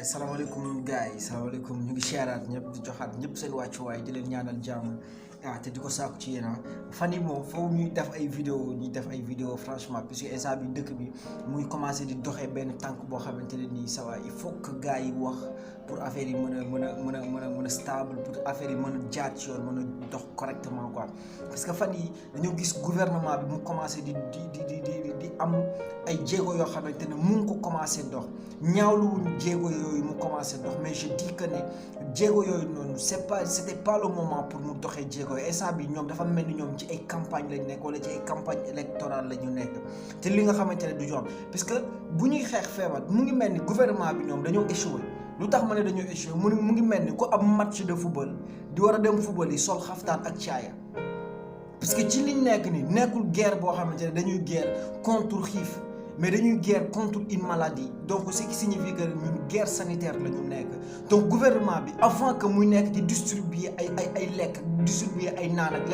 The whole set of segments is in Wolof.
salaamaaleykum gars yi salaamaaleykum ñu ngi siyaaraat ñëpp di joxaat ñëpp seen wàccuwaay di leen ñaanal jàmm te di ko sàkku ci yéen fan yi moom foofu ñuy def ay vidéo franchement puisque instant bi dëkk bi muy commencé di doxee benn tànk boo xamante ne nii ça va il faut que gars yi wax pour affaire yi mën a stable pour affaire yi mën a jaar ci yoon mën a dox correctement quoi parce que fan yi dañoo gis gouvernement bi mu commencé di am ay jéego yoo xamante ne mu ngi ko commencé dox ñaawluwuñ jéego yooyu mu commencé dox mais je dis que ne jéego yooyu noonu c'était pas le moment pour mu doxee jéego yooyu instant bi ñoom dafa mel ni ñoom ci ay campagne lañ nekk wala ci ay campagne électorale la ñu nekk te li nga xamante ne du yoon parce que bu ñuy xeex feebar mu ngi mel ni gouvernement bi ñoom dañoo échoué lu tax ma ne dañoo échoué mu ngi mel ni ku am match de football di war a dem football yi sol xaftaan ak caaya parce que ci liñ nekk ni nekkul guerre boo xamante ne dañuy guerre contre xiif mais dañuy guerre contre une maladie donc ce qui signifie que ñun guerre sanitaire la ñu nekk donc gouvernement bi avant que muy nekk di distribuer ay lekk distribuer ay naan ak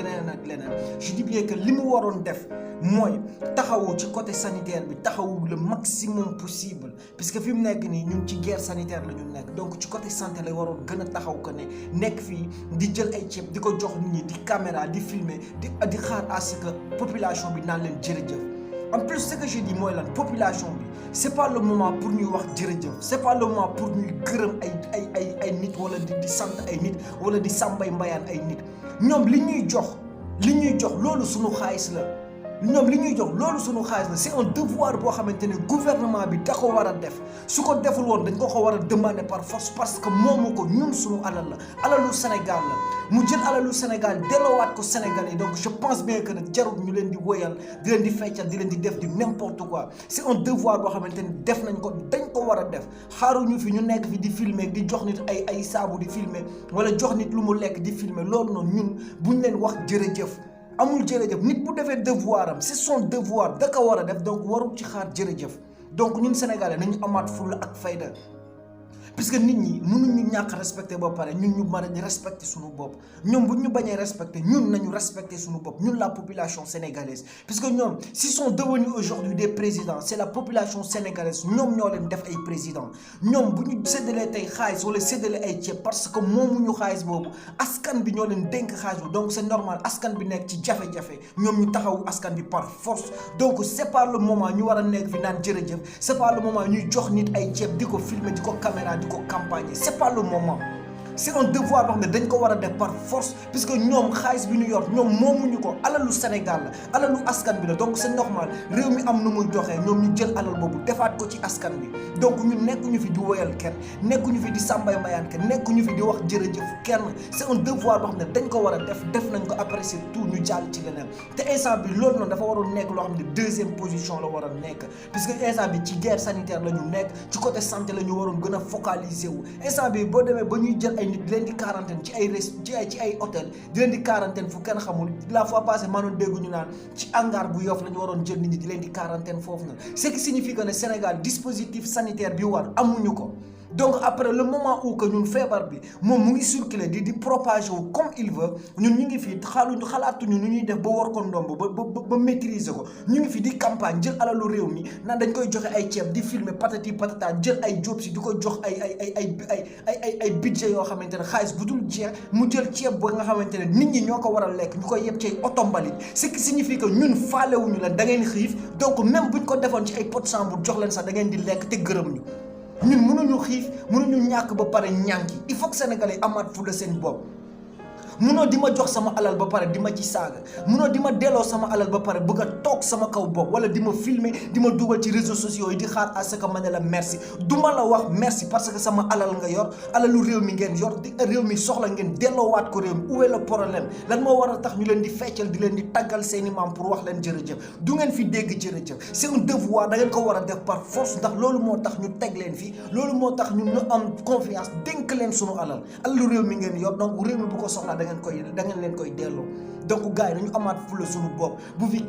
leneen je dis bien que li mu waroon def mooy taxawu ci côté sanitaire bi taxawu le maximum possible parce que fi mu nekk nii ñun ci guerre sanitaire la ñu nekk donc ci côté santé la waroon gën a taxaw que ne nekk fii di jël ay ceeb di ko jox nit ñi di caméra di filmer di xaar à ce que population bi naan leen jërëjëf. En plus ce que je dis mooy lan population bi c'est pas le moment pour ñuy wax jërëjëf c'est pas le moment pour ñuy gërëm ay nit wala di sant ay nit wala di sàmbay mbayaan ay nit ñoom li ñuy jox loolu suñu xaalis la ñoom li ñuy jox loolu suñu xaalis la c'est un devoir boo xamante ne gouvernement bi da ko war a def su ko deful woon dañ ko war a demander par force parce que moomu ko ñun suñu alal la alalu Sénégal la mu jël alalu Sénégal delloowaat ko Sénégalais donc je pense bien que nag jarul ñu leen di woyal di leen di feccal di leen di def di n'importe quoi c'est un devoir boo xamante ne def nañ ko dañ ko war a def xaaruñu fi ñu nekk fi di filmer di jox nit ay saabu di filmer wala jox nit lu mu lekk di filmer loolu noonu ñun buñ leen wax jërëjëf amul jërëjëf nit bu defee devoir am c'est son devoir da ko war a def donc warul ci xaar jërëjëf donc ñun sénégalais nañu amaat fulla ak fayda puisque nit ñi mënuñu ñàkk respecté ba pare ñun ñu mën a respecté suñu bopp ñoom bu ñu bañee respecté ñun nañu respecté suñu bopp ñun la population sénégalaise puisque ñoom s'ils sont devenus aujourd'hui des présidents c'est la population sénégalaise ñoom ñoo leen def ay présidents ñoom bu ñu séddalee tey xaalis wala séddalee ay ceeb parce que moomuñu xaalis boobu askan bi ñoo leen dénk xaalis boobu donc c'est normal askan bi nekk ci jafe-jafe ñoom ñu taxawu askan bi par force donc c'est pas le moment ñu war a nekk fi naan jërëjëf c'est pas le moment ñuy jox nit ay ceeb di ko filmer di ko caméra di ko campagne c'est pas le moment c'est un devoir boo xam ne dañ ko war a def par force puisque ñoom xaalis bi ñu yor ñoom moomuñu ko alalu Sénégal la alalu askan bi la donc c'est normal réew mi am nu muy doxee ñoom ñu jël alal boobu defaat ko ci askan bi donc ñun nekkuñu fi di woyal kenn nekkuñu fi di sàmbay mbayaan kenn nekkuñu fi di wax jërëjëf kenn c'est un devoir boo xam ne dañ ko war a def nañ ko après c'est tout ñu jàll ci leneen te instant bi loolu noonu dafa waroon nekk loo xam ne deuxième position la war a nekk puisque instant bi ci guerre sanitaire la ñu nekk ci côté santé la ñu waroon gën a focaliser wu instant bi boo demee ba ñuy jël ay nit di leen di quarantaine ci ay hôtel di leen di quarantaine fu kenn xamul la fois passée maa doon dégg ñu naan ci hangar bu Yoff la ñu waroon jël nit ñi di leen di quarantaine foofu na ce qui signifie que ne Sénégal dispositif sanitaire bi war amuñu ko donc après le moment où que ñun feebar bi moom mu ngi circuler di propager wu comme il veut ñun ñu ngi fi xalaatuñu nu ñuy def ba war ko ndomb ba maîtriser ko ñu ngi fi di campagne jël alalu réew mi naan dañ koy joxe ay ceeb di filmer patati patata jël ay job si di ko jox ay budget yoo xamante ne xaalis bu dul jeex mu jël ceeb ba nga xamante ne nit ñi ñoo ko war a lekk ñu koy yeb ci ay oto mbalit ce qui signifie que ñun faalewuñu leen da ngeen xiif donc même buñ ko defoon ci ay pot chambre jox leen sax da ngeen di lekk te gërëm ñu ñun mënuñu xiif mënuñu ñàkk ba pare ñànki il faut que sénégalais amaat fulla seen bopp munoo di ma jox sama alal ba pare di ma ci saaga munoo di ma delloo sama alal ba pare bëgg a toog sama kaw bopp wala di ma filmer di ma dugal ci réseaux sociaux yi di xaar à ce que ma ne la merci du ma la wax merci parce que sama alal nga yor alalu réew mi ngeen yor di réew mi soxla ngeen delloowaat ko réew mi où est le problème lan moo war a tax ñu leen di feccal di leen di taggal seeni maam pour wax leen jërëjëf du ngeen fi dégg jërëjëf c'est un devoir da ngeen ko war a def par force ndax loolu moo tax ñu teg leen fii loolu moo tax ñu am confiance dénk leen sunu alal alalu réew mi ngeen yor donc réew mi bu ko soxlaa da ngeen leen koy delloo donc gars yi dañu amaat fulla suñu bopp bu fi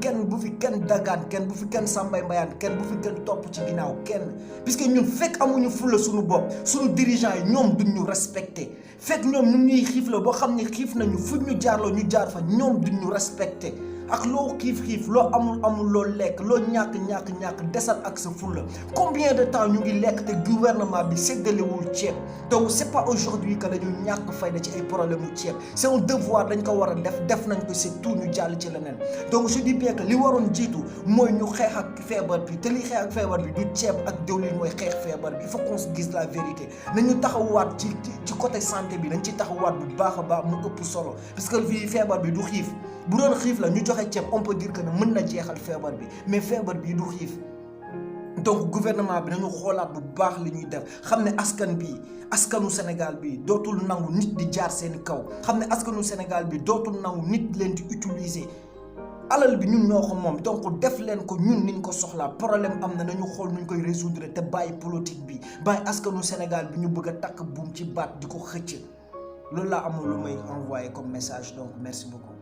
kenn dagaan kenn bu fi kenn sàmbay mbayaan kenn bu fi kenn topp ci ginnaaw kenn puisque ñun fekk amuñu fulla suñu bopp suñu dirigeants yi ñoom duñ ñu respecté fekk ñoom ñu ñuy xiif la boo xam ne xiif nañu fu ñu jaarloo ñu jaar fa ñoom duñ ñu respecté ak loo xiif loo amul loo lekk loo ñàkk desal ak sa fulla. Combien de temps ñu ngi lekk te gouvernement bi séddalewul ceeb donc c'est pas aujourd'hui que dañu ñàkk fayda ci ay problème mu ceeb c'est un devoir dañ ko war a def nañ ko c'est tout ñu jàll ci leneen donc je dis bien que li waroon jiitu mooy ñu xeex ak feebar bi te li xeex ak feebar bi du ceeb ak diwlin mooy xeex feebar bi il faut qu'on se dise la vérité nañu taxawaat ci côté santé bi nañ ci taxawaat bu baax a baax mu ëpp solo parce que fii feebar bi du xiif bu doon xiif la ñu joxe ceeb on peut dire que ne mën na jeexal feebar bi mais feebar bi du xiif donc gouvernement bi nañu xoolaat bu baax li ñuy def xam ne askanu Sénégal bi dootul nangu nit di jaar seen kaw xam ne askanu Sénégal bi dootul nangu nit leen di utiliser alal bi ñun ñoo ko moom donc def leen ko ñun niñ ko soxlaa problème am na nañu xool nuñ koy résoudre te bàyyi politique bi bàyyi askanu Sénégal bi ñu bëgg a takk buum ci baat di ko xëcc loolu laa amul lu may envoyé comme message donc merci beaucoup.